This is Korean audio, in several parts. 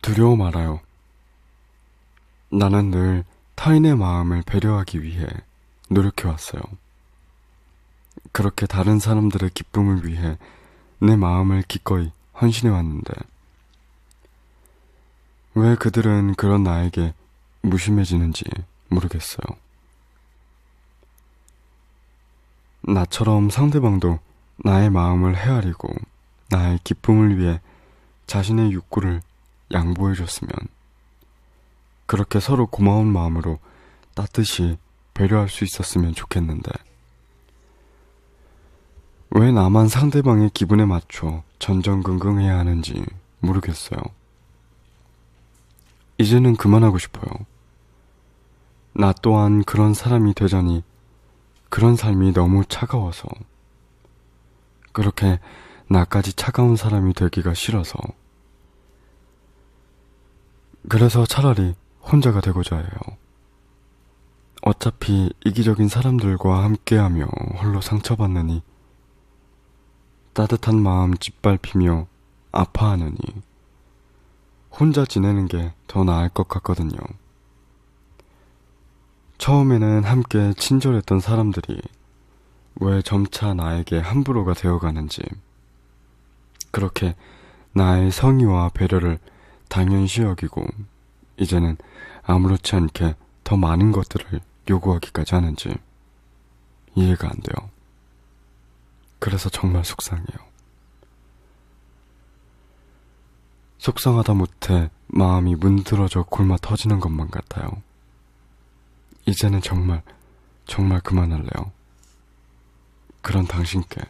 두려워 말아요. 나는 늘 타인의 마음을 배려하기 위해 노력해왔어요. 그렇게 다른 사람들의 기쁨을 위해 내 마음을 기꺼이 헌신해왔는데, 왜 그들은 그런 나에게 무심해지는지 모르겠어요. 나처럼 상대방도 나의 마음을 헤아리고 나의 기쁨을 위해 자신의 욕구를 양보해줬으면, 그렇게 서로 고마운 마음으로 따뜻이 배려할 수 있었으면 좋겠는데, 왜 나만 상대방의 기분에 맞춰 전전긍긍해야 하는지 모르겠어요. 이제는 그만하고 싶어요. 나 또한 그런 사람이 되자니 그런 삶이 너무 차가워서, 그렇게 나까지 차가운 사람이 되기가 싫어서, 그래서 차라리 혼자가 되고자 해요. 어차피 이기적인 사람들과 함께하며 홀로 상처받느니, 따뜻한 마음 짓밟히며 아파하느니 혼자 지내는 게 더 나을 것 같거든요. 처음에는 함께 친절했던 사람들이 왜 점차 나에게 함부로가 되어가는지, 그렇게 나의 성의와 배려를 당연시 여기고 이제는 아무렇지 않게 더 많은 것들을 요구하기까지 하는지 이해가 안 돼요. 그래서 정말 속상해요. 속상하다 못해 마음이 문드러져 골마 터지는 것만 같아요. 이제는 정말 그만할래요. 그런 당신께.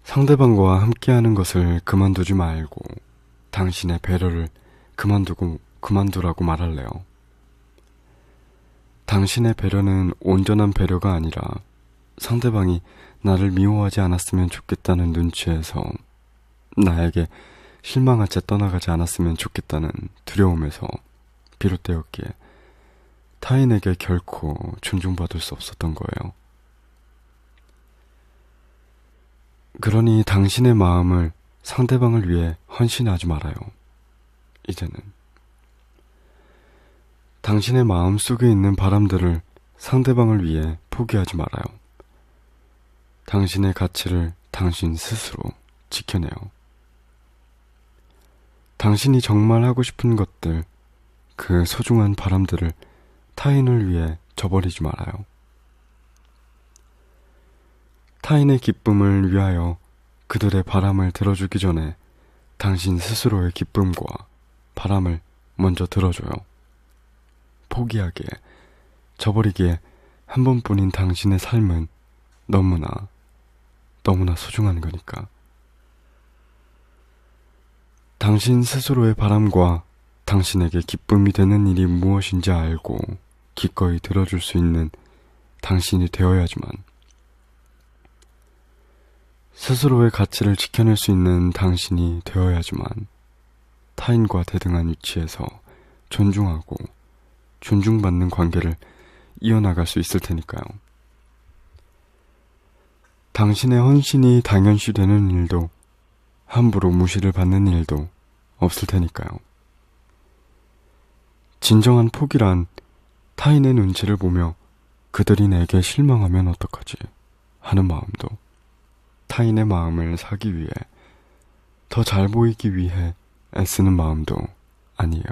상대방과 함께하는 것을 그만두지 말고 당신의 배려를 그만두라고 말할래요. 당신의 배려는 온전한 배려가 아니라 상대방이 나를 미워하지 않았으면 좋겠다는 눈치에서, 나에게 실망한 채 떠나가지 않았으면 좋겠다는 두려움에서 비롯되었기에 타인에게 결코 존중받을 수 없었던 거예요. 그러니 당신의 마음을 상대방을 위해 헌신하지 말아요. 이제는 당신의 마음 속에 있는 바람들을 상대방을 위해 포기하지 말아요. 당신의 가치를 당신 스스로 지켜내요. 당신이 정말 하고 싶은 것들, 그 소중한 바람들을 타인을 위해 저버리지 말아요. 타인의 기쁨을 위하여 그들의 바람을 들어주기 전에 당신 스스로의 기쁨과 바람을 먼저 들어줘요. 포기하기에, 저버리기에 한 번뿐인 당신의 삶은 너무나 소중한 거니까. 당신 스스로의 바람과 당신에게 기쁨이 되는 일이 무엇인지 알고 기꺼이 들어줄 수 있는 당신이 되어야지만, 스스로의 가치를 지켜낼 수 있는 당신이 되어야지만 타인과 대등한 위치에서 존중하고 존중받는 관계를 이어나갈 수 있을 테니까요. 당신의 헌신이 당연시 되는 일도, 함부로 무시를 받는 일도 없을 테니까요. 진정한 포기란 타인의 눈치를 보며 그들이 내게 실망하면 어떡하지 하는 마음도, 타인의 마음을 사기 위해, 더 잘 보이기 위해 애쓰는 마음도 아니에요.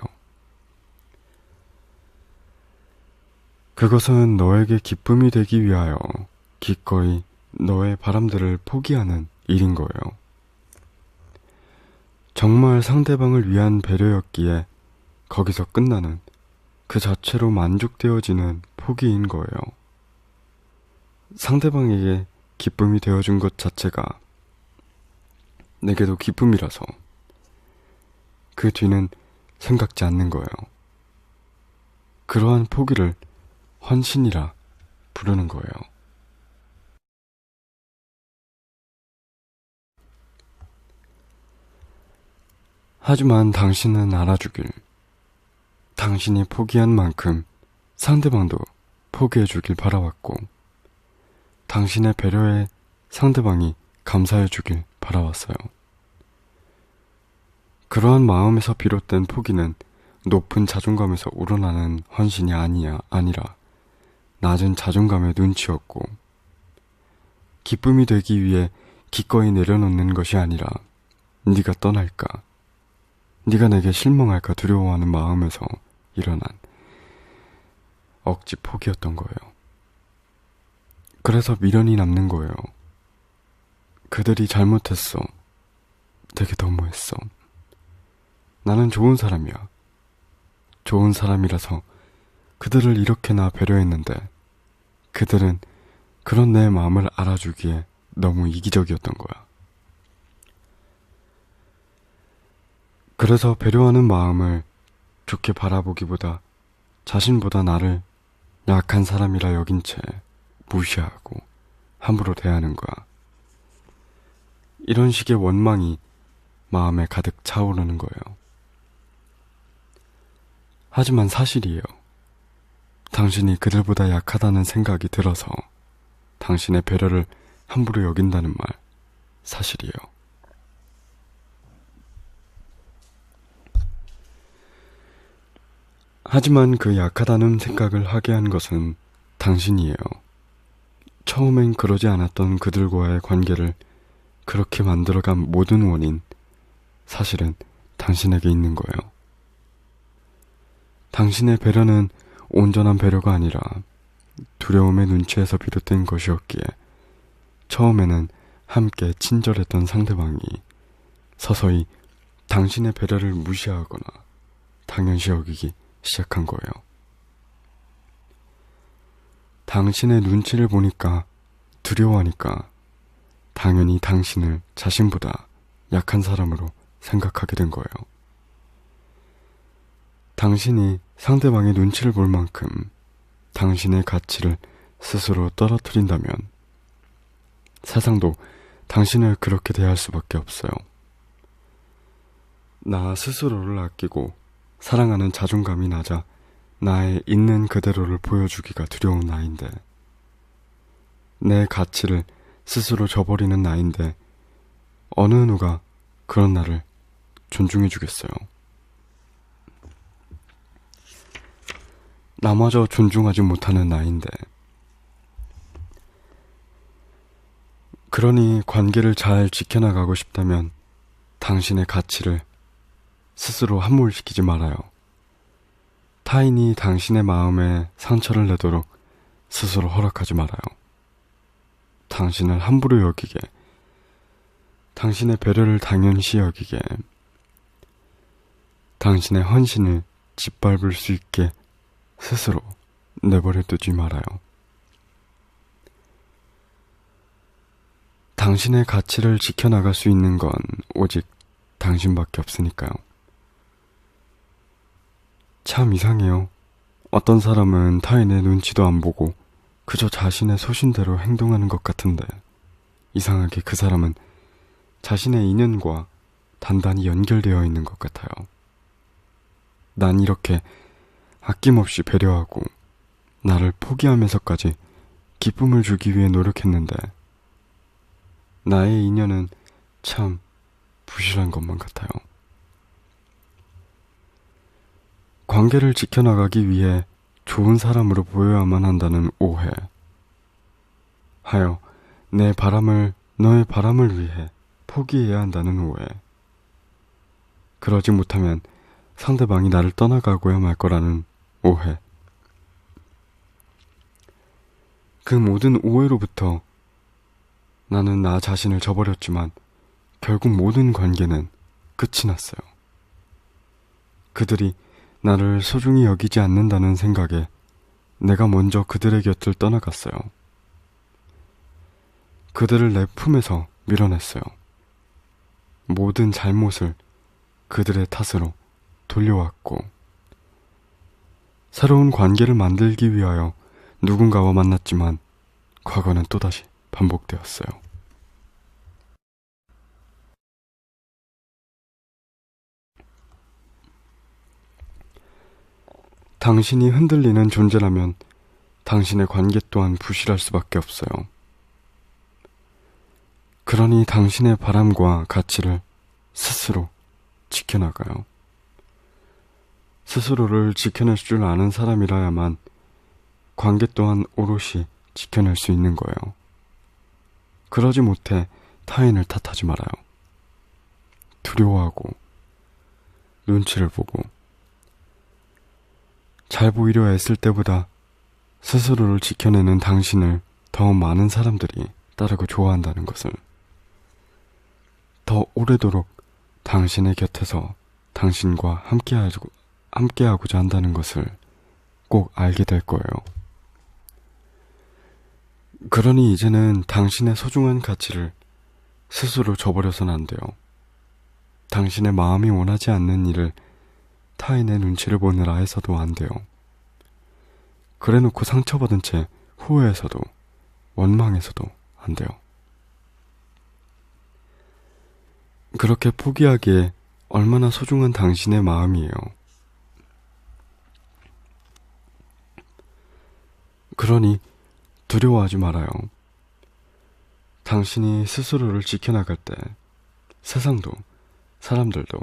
그것은 너에게 기쁨이 되기 위하여 기꺼이 너의 바람들을 포기하는 일인 거예요. 정말 상대방을 위한 배려였기에 거기서 끝나는, 그 자체로 만족되어지는 포기인 거예요. 상대방에게 기쁨이 되어준 것 자체가 내게도 기쁨이라서 그 뒤는 생각지 않는 거예요. 그러한 포기를 헌신이라 부르는 거예요. 하지만 당신은 알아주길, 당신이 포기한 만큼 상대방도 포기해주길 바라왔고, 당신의 배려에 상대방이 감사해주길 바라왔어요. 그러한 마음에서 비롯된 포기는 높은 자존감에서 우러나는 헌신이 아니라 낮은 자존감의 눈치였고, 기쁨이 되기 위해 기꺼이 내려놓는 것이 아니라 네가 떠날까, 네가 내게 실망할까 두려워하는 마음에서 일어난 억지 포기였던 거예요. 그래서 미련이 남는 거예요. 그들이 잘못했어. 되게 너무했어. 나는 좋은 사람이야. 좋은 사람이라서 그들을 이렇게나 배려했는데 그들은 그런 내 마음을 알아주기에 너무 이기적이었던 거야. 그래서 배려하는 마음을 좋게 바라보기보다 자신보다 나를 약한 사람이라 여긴 채 무시하고 함부로 대하는 거야. 이런 식의 원망이 마음에 가득 차오르는 거예요. 하지만 사실이에요. 당신이 그들보다 약하다는 생각이 들어서 당신의 배려를 함부로 여긴다는 말, 사실이에요. 하지만 그 약하다는 생각을 하게 한 것은 당신이에요. 처음엔 그러지 않았던 그들과의 관계를 그렇게 만들어간 모든 원인, 사실은 당신에게 있는 거예요. 당신의 배려는 온전한 배려가 아니라 두려움의 눈치에서 비롯된 것이었기에 처음에는 함께 친절했던 상대방이 서서히 당신의 배려를 무시하거나 당연시 여기기 시작한 거예요. 당신의 눈치를 보니까 두려워하니까 당연히 당신을 자신보다 약한 사람으로 생각하게 된 거예요. 당신이 상대방의 눈치를 볼 만큼 당신의 가치를 스스로 떨어뜨린다면 세상도 당신을 그렇게 대할 수밖에 없어요. 나 스스로를 아끼고 사랑하는 자존감이 낮아 나의 있는 그대로를 보여주기가 두려운 나인데, 내 가치를 스스로 저버리는 나인데 어느 누가 그런 나를 존중해 주겠어요. 나마저 존중하지 못하는 나인데. 그러니 관계를 잘 지켜나가고 싶다면 당신의 가치를 스스로 함몰시키지 말아요. 타인이 당신의 마음에 상처를 내도록 스스로 허락하지 말아요. 당신을 함부로 여기게, 당신의 배려를 당연시 여기게, 당신의 헌신을 짓밟을 수 있게 스스로 내버려 두지 말아요. 당신의 가치를 지켜나갈 수 있는 건 오직 당신밖에 없으니까요. 참 이상해요. 어떤 사람은 타인의 눈치도 안 보고 그저 자신의 소신대로 행동하는 것 같은데, 이상하게 그 사람은 자신의 인연과 단단히 연결되어 있는 것 같아요. 난 이렇게 아낌없이 배려하고 나를 포기하면서까지 기쁨을 주기 위해 노력했는데 나의 인연은 참 부실한 것만 같아요. 관계를 지켜나가기 위해 좋은 사람으로 보여야만 한다는 오해, 하여 내 바람을 너의 바람을 위해 포기해야 한다는 오해, 그러지 못하면 상대방이 나를 떠나가고야 말 거라는 오해, 그 모든 오해로부터 나는 나 자신을 저버렸지만 결국 모든 관계는 끝이 났어요. 그들이 나를 소중히 여기지 않는다는 생각에 내가 먼저 그들의 곁을 떠나갔어요. 그들을 내 품에서 밀어냈어요. 모든 잘못을 그들의 탓으로 돌려왔고, 새로운 관계를 만들기 위하여 누군가와 만났지만 과거는 또다시 반복되었어요. 당신이 흔들리는 존재라면 당신의 관계 또한 부실할 수밖에 없어요. 그러니 당신의 바람과 가치를 스스로 지켜나가요. 스스로를 지켜낼 줄 아는 사람이라야만 관계 또한 오롯이 지켜낼 수 있는 거예요. 그러지 못해 타인을 탓하지 말아요. 두려워하고 눈치를 보고 잘 보이려 애쓸 때보다 스스로를 지켜내는 당신을 더 많은 사람들이 따르고 좋아한다는 것을, 더 오래도록 당신의 곁에서 당신과 함께하고자 한다는 것을 꼭 알게 될 거예요. 그러니 이제는 당신의 소중한 가치를 스스로 저버려서는 안 돼요. 당신의 마음이 원하지 않는 일을 타인의 눈치를 보느라 해서도 안 돼요. 그래놓고 상처받은 채 후회해서도 원망해서도 안 돼요. 그렇게 포기하기에 얼마나 소중한 당신의 마음이에요. 그러니 두려워하지 말아요. 당신이 스스로를 지켜나갈 때 세상도 사람들도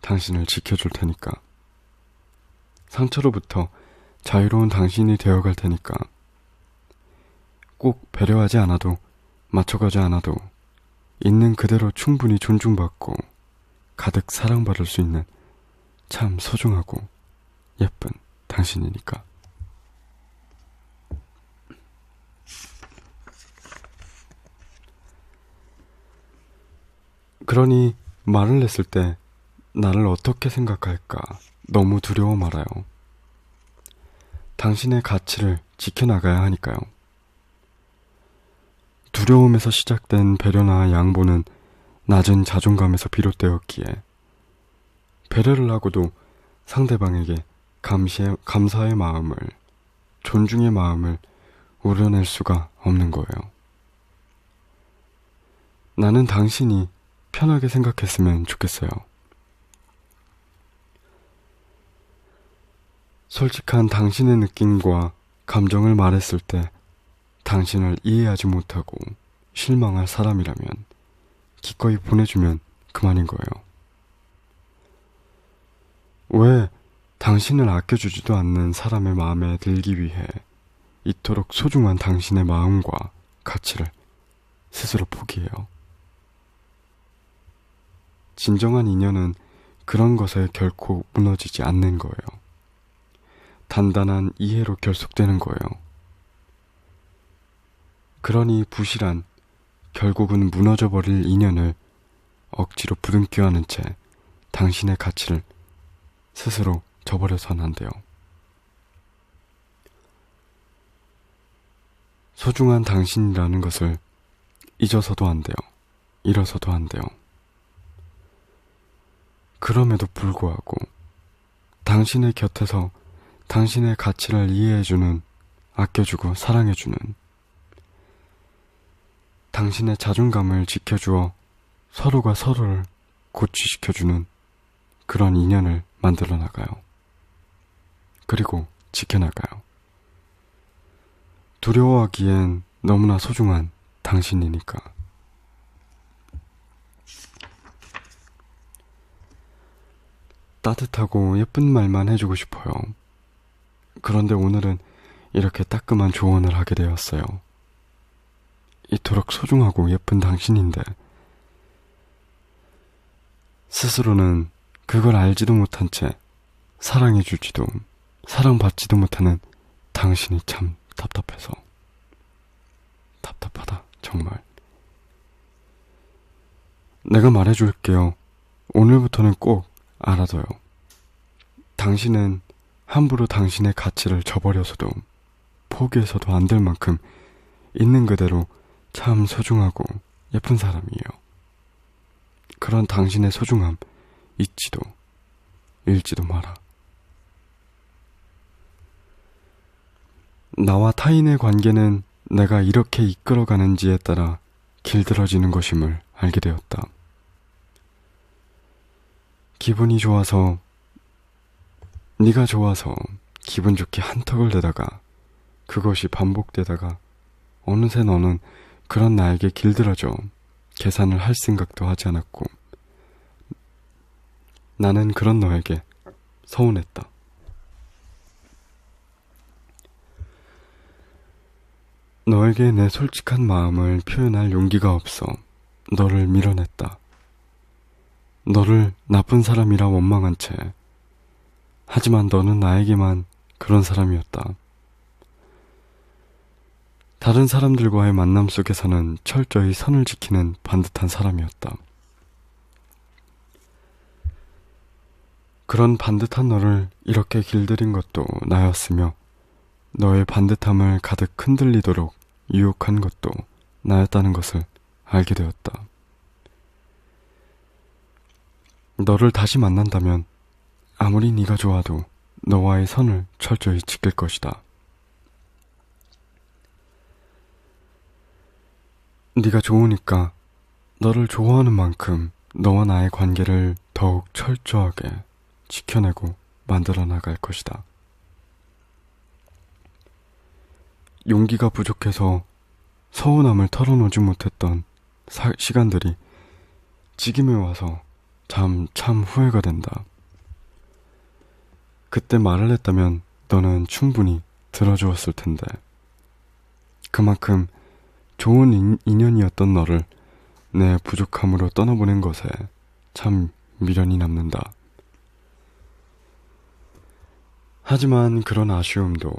당신을 지켜줄 테니까. 상처로부터 자유로운 당신이 되어갈 테니까. 꼭 배려하지 않아도 맞춰가지 않아도 있는 그대로 충분히 존중받고 가득 사랑받을 수 있는 참 소중하고 예쁜 당신이니까. 그러니 말을 했을 때 나를 어떻게 생각할까 너무 두려워 말아요. 당신의 가치를 지켜나가야 하니까요. 두려움에서 시작된 배려나 양보는 낮은 자존감에서 비롯되었기에 배려를 하고도 상대방에게 감사의 마음을, 존중의 마음을 우려낼 수가 없는 거예요. 나는 당신이 편하게 생각했으면 좋겠어요. 솔직한 당신의 느낌과 감정을 말했을 때 당신을 이해하지 못하고 실망할 사람이라면 기꺼이 보내주면 그만인 거예요. 왜 당신을 아껴주지도 않는 사람의 마음에 들기 위해 이토록 소중한 당신의 마음과 가치를 스스로 포기해요? 진정한 인연은 그런 것에 결코 무너지지 않는 거예요. 단단한 이해로 결속되는 거예요. 그러니 부실한, 결국은 무너져버릴 인연을 억지로 부둥켜 안은 채 당신의 가치를 스스로 저버려서는 안 돼요. 소중한 당신이라는 것을 잊어서도 안 돼요. 잃어서도 안 돼요. 그럼에도 불구하고 당신의 곁에서 당신의 가치를 이해해주는, 아껴주고 사랑해주는, 당신의 자존감을 지켜주어 서로가 서로를 고취시켜주는 그런 인연을 만들어 나가요. 그리고 지켜나가요. 두려워하기엔 너무나 소중한 당신이니까. 따뜻하고 예쁜 말만 해주고 싶어요. 그런데 오늘은 이렇게 따끔한 조언을 하게 되었어요. 이토록 소중하고 예쁜 당신인데 스스로는 그걸 알지도 못한 채 사랑해주지도 사랑받지도 못하는 당신이 참 답답해서. 답답하다 정말. 내가 말해줄게요. 오늘부터는 꼭 알아둬요. 당신은 함부로 당신의 가치를 저버려서도 포기해서도 안 될 만큼 있는 그대로 참 소중하고 예쁜 사람이에요. 그런 당신의 소중함 잊지도 잃지도 마라. 나와 타인의 관계는 내가 이렇게 이끌어가는지에 따라 길들어지는 것임을 알게 되었다. 기분이 좋아서, 네가 좋아서 기분 좋게 한턱을 대다가 그것이 반복되다가 어느새 너는 그런 나에게 길들어져 계산을 할 생각도 하지 않았고 나는 그런 너에게 서운했다. 너에게 내 솔직한 마음을 표현할 용기가 없어 너를 밀어냈다. 너를 나쁜 사람이라 원망한 채, 하지만 너는 나에게만 그런 사람이었다. 다른 사람들과의 만남 속에서는 철저히 선을 지키는 반듯한 사람이었다. 그런 반듯한 너를 이렇게 길들인 것도 나였으며, 너의 반듯함을 가득 흔들리도록 유혹한 것도 나였다는 것을 알게 되었다. 너를 다시 만난다면 아무리 네가 좋아도 너와의 선을 철저히 지킬 것이다. 네가 좋으니까 너를 좋아하는 만큼 너와 나의 관계를 더욱 철저하게 지켜내고 만들어 나갈 것이다. 용기가 부족해서 서운함을 털어놓지 못했던 시간들이 지금에 와서 참 후회가 된다. 그때 말을 했다면 너는 충분히 들어주었을 텐데, 그만큼 좋은 인연이었던 너를 내 부족함으로 떠나보낸 것에 참 미련이 남는다. 하지만 그런 아쉬움도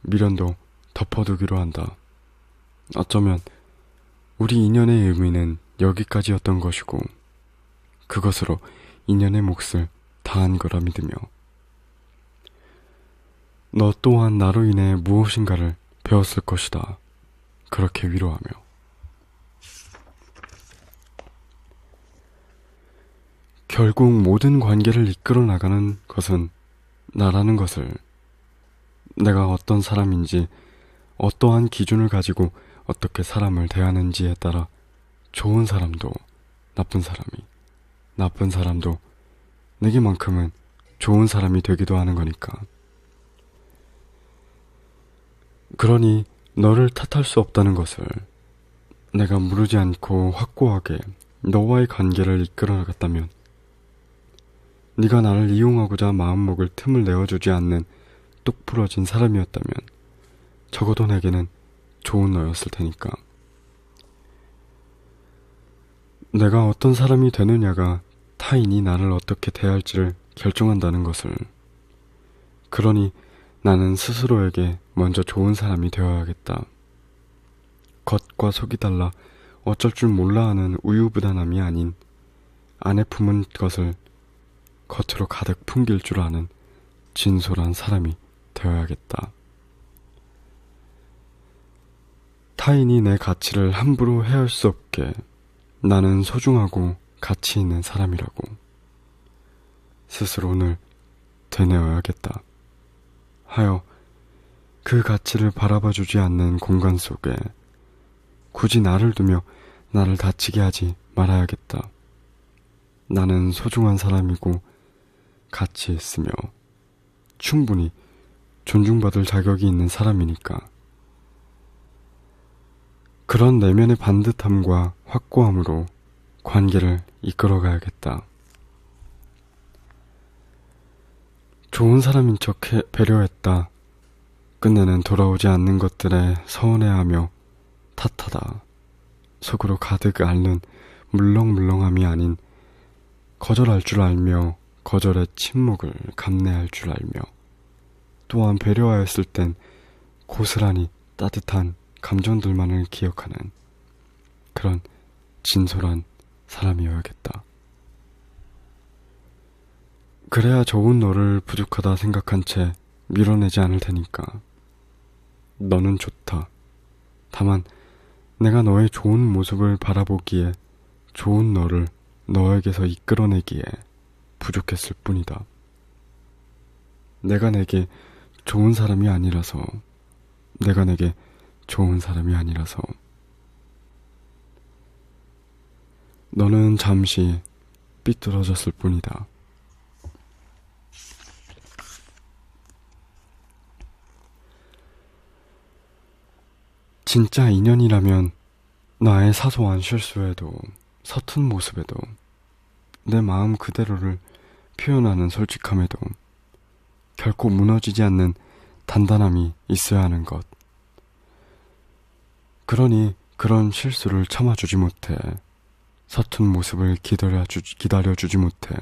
미련도 덮어두기로 한다. 어쩌면 우리 인연의 의미는 여기까지였던 것이고, 그것으로 인연의 몫을 다한 거라 믿으며, 너 또한 나로 인해 무엇인가를 배웠을 것이다. 그렇게 위로하며, 결국 모든 관계를 이끌어 나가는 것은 나라는 것을, 내가 어떤 사람인지, 어떠한 기준을 가지고 어떻게 사람을 대하는지에 따라 좋은 사람도 나쁜 사람도 내게만큼은 좋은 사람이 되기도 하는 거니까. 그러니 너를 탓할 수 없다는 것을 내가 무르지 않고 확고하게 너와의 관계를 이끌어 나갔다면, 네가 나를 이용하고자 마음먹을 틈을 내어주지 않는 뚝 부러진 사람이었다면 적어도 내게는 좋은 너였을 테니까. 내가 어떤 사람이 되느냐가 타인이 나를 어떻게 대할지를 결정한다는 것을, 그러니 나는 스스로에게 먼저 좋은 사람이 되어야겠다. 겉과 속이 달라 어쩔 줄 몰라 하는 우유부단함이 아닌, 안에 품은 것을 겉으로 가득 풍길 줄 아는 진솔한 사람이 되어야겠다. 타인이 내 가치를 함부로 해할 수 없게 나는 소중하고 가치 있는 사람이라고 스스로 늘 되뇌어야겠다 하여 그 가치를 바라봐주지 않는 공간 속에 굳이 나를 두며 나를 다치게 하지 말아야겠다. 나는 소중한 사람이고 가치 있으며 충분히 존중받을 자격이 있는 사람이니까. 그런 내면의 반듯함과 확고함으로 관계를 이끌어가야겠다. 좋은 사람인 척 배려했다. 끝내는 돌아오지 않는 것들에 서운해하며 탓하다. 속으로 가득 앓는 물렁물렁함이 아닌 거절할 줄 알며 거절의 침묵을 감내할 줄 알며, 또한 배려하였을 땐 고스란히 따뜻한 감정들만을 기억하는 그런 진솔한 사람이어야겠다. 그래야 좋은 너를 부족하다 생각한 채 밀어내지 않을 테니까. 너는 좋다. 다만 내가 너의 좋은 모습을 바라보기에 좋은 너를 너에게서 이끌어내기에 부족했을 뿐이다. 내가 내게 좋은 사람이 아니라서, 내가 내게 좋은 사람이 아니라서. 너는 잠시 삐뚤어졌을 뿐이다. 진짜 인연이라면 나의 사소한 실수에도 서툰 모습에도 내 마음 그대로를 표현하는 솔직함에도 결코 무너지지 않는 단단함이 있어야 하는 것. 그러니 그런 실수를 참아주지 못해. 서툰 모습을 기다려주지 못해.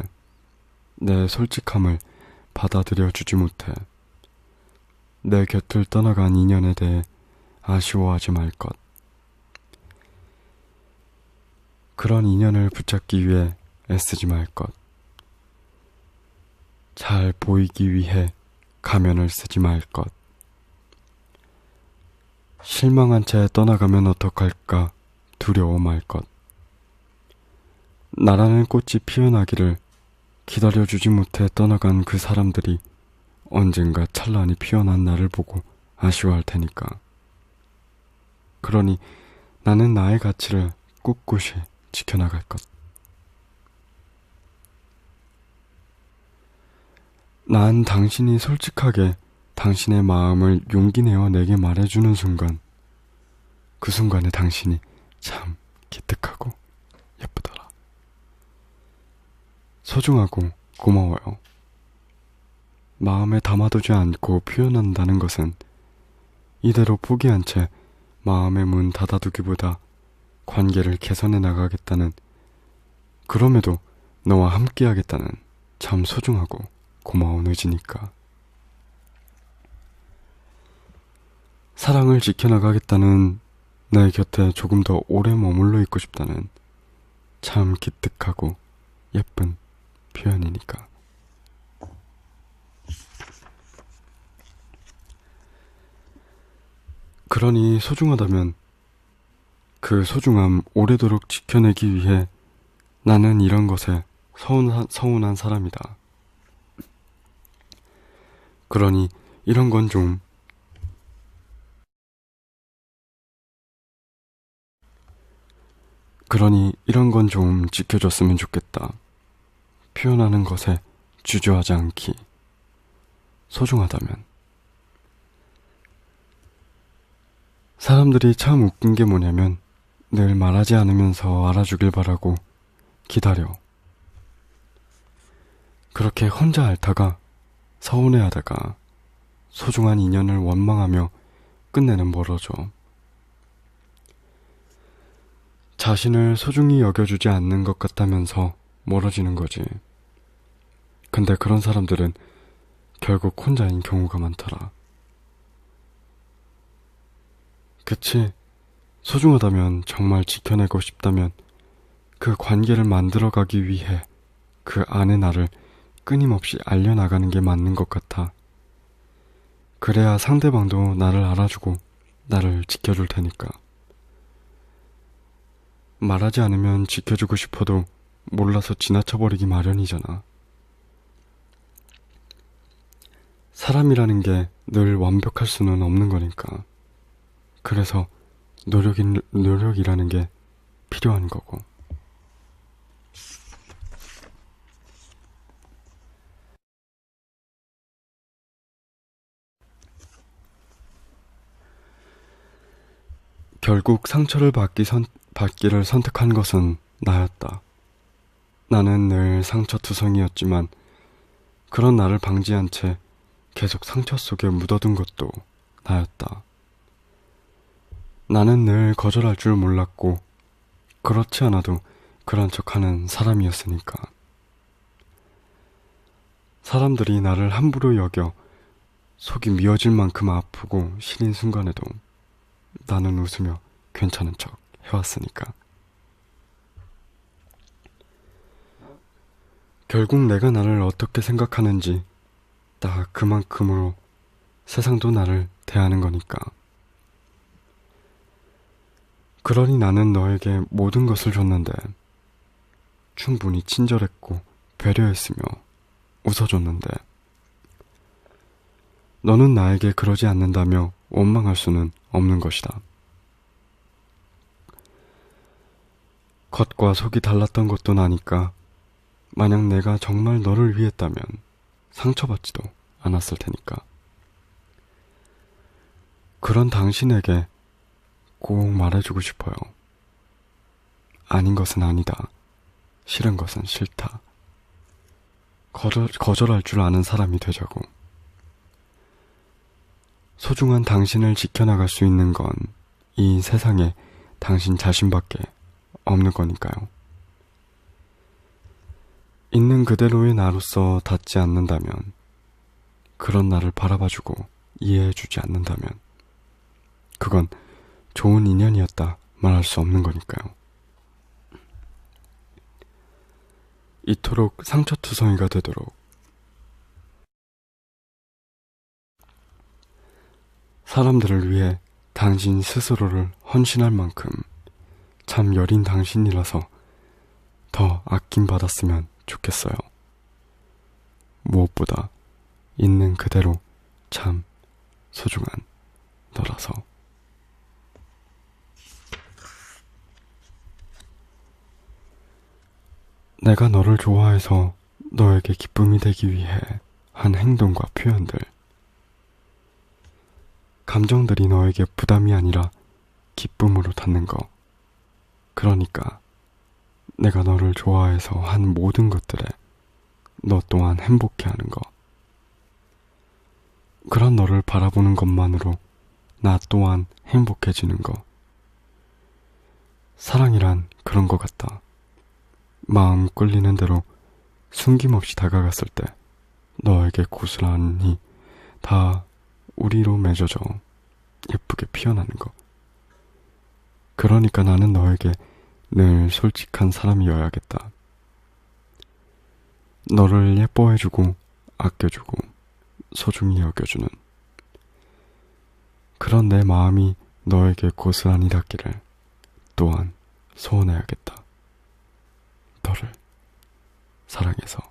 내 솔직함을 받아들여주지 못해. 내 곁을 떠나간 인연에 대해 아쉬워하지 말 것. 그런 인연을 붙잡기 위해 애쓰지 말 것. 잘 보이기 위해 가면을 쓰지 말 것. 실망한 채 떠나가면 어떡할까 두려워 말 것. 나라는 꽃이 피어나기를 기다려주지 못해 떠나간 그 사람들이 언젠가 찬란히 피어난 나를 보고 아쉬워할 테니까. 그러니 나는 나의 가치를 꿋꿋이 지켜나갈 것. 난 당신이 솔직하게 당신의 마음을 용기 내어 내게 말해주는 순간, 그 순간에 당신이 참 기특하고 예쁘더라. 소중하고 고마워요. 마음에 담아두지 않고 표현한다는 것은 이대로 포기한 채 마음의 문 닫아두기보다 관계를 개선해 나가겠다는, 그럼에도 너와 함께하겠다는 참 소중하고 고마운 의지니까. 사랑을 지켜나가겠다는, 내 곁에 조금 더 오래 머물러 있고 싶다는 참 기특하고 예쁜 표현이니까. 그러니 소중하다면 그 소중함 오래도록 지켜내기 위해 나는 이런 것에 서운한 사람이다. 그러니 이런 건 좀 지켜줬으면 좋겠다. 표현하는 것에 주저하지 않기. 소중하다면. 사람들이 참 웃긴 게 뭐냐면 늘 말하지 않으면서 알아주길 바라고 기다려. 그렇게 혼자 앓다가 서운해하다가 소중한 인연을 원망하며 끝내는 멀어져. 자신을 소중히 여겨주지 않는 것 같다면서 멀어지는 거지. 근데 그런 사람들은 결국 혼자인 경우가 많더라. 그치? 소중하다면, 정말 지켜내고 싶다면 그 관계를 만들어가기 위해 그 안의 나를 끊임없이 알려나가는 게 맞는 것 같아. 그래야 상대방도 나를 알아주고 나를 지켜줄 테니까. 말하지 않으면 지켜주고 싶어도 몰라서 지나쳐버리기 마련이잖아. 사람이라는 게 늘 완벽할 수는 없는 거니까. 그래서 노력이라는 게 필요한 거고. 결국 상처를 받기를 선택한 것은 나였다. 나는 늘 상처투성이었지만 그런 나를 방지한 채 계속 상처 속에 묻어둔 것도 나였다. 나는 늘 거절할 줄 몰랐고 그렇지 않아도 그런 척하는 사람이었으니까. 사람들이 나를 함부로 여겨 속이 미어질 만큼 아프고 시린 순간에도 나는 웃으며 괜찮은 척 해왔으니까. 결국 내가 나를 어떻게 생각하는지 딱 그만큼으로 세상도 나를 대하는 거니까. 그러니 나는 너에게 모든 것을 줬는데 충분히 친절했고 배려했으며 웃어줬는데 너는 나에게 그러지 않는다며 원망할 수는 없는 것이다. 겉과 속이 달랐던 것도 나니까 만약 내가 정말 너를 위했다면 상처받지도 않았을 테니까. 그런 당신에게 꼭 말해주고 싶어요. 아닌 것은 아니다. 싫은 것은 싫다. 거절할 줄 아는 사람이 되자고. 소중한 당신을 지켜나갈 수 있는 건 이 세상에 당신 자신밖에 없는 거니까요. 있는 그대로의 나로서 닿지 않는다면, 그런 나를 바라봐주고 이해해주지 않는다면, 그건 좋은 인연이었다 말할 수 없는 거니까요. 이토록 상처투성이가 되도록 사람들을 위해 당신 스스로를 헌신할 만큼 참 여린 당신이라서 더 아낌받았으면 좋겠어요. 무엇보다 있는 그대로 참 소중한 너라서. 내가 너를 좋아해서 너에게 기쁨이 되기 위해 한 행동과 표현들, 감정들이 너에게 부담이 아니라 기쁨으로 닿는 거. 그러니까 내가 너를 좋아해서 한 모든 것들에 너 또한 행복해하는 거. 그런 너를 바라보는 것만으로 나 또한 행복해지는 거. 사랑이란 그런 것 같다. 마음 끌리는 대로 숨김없이 다가갔을 때 너에게 고스란히 다 우리로 맺어져 예쁘게 피어나는 거. 그러니까 나는 너에게 늘 솔직한 사람이어야겠다. 너를 예뻐해주고 아껴주고 소중히 여겨주는 그런 내 마음이 너에게 고스란히 닿기를 또한 소원해야겠다. 너를 사랑해서.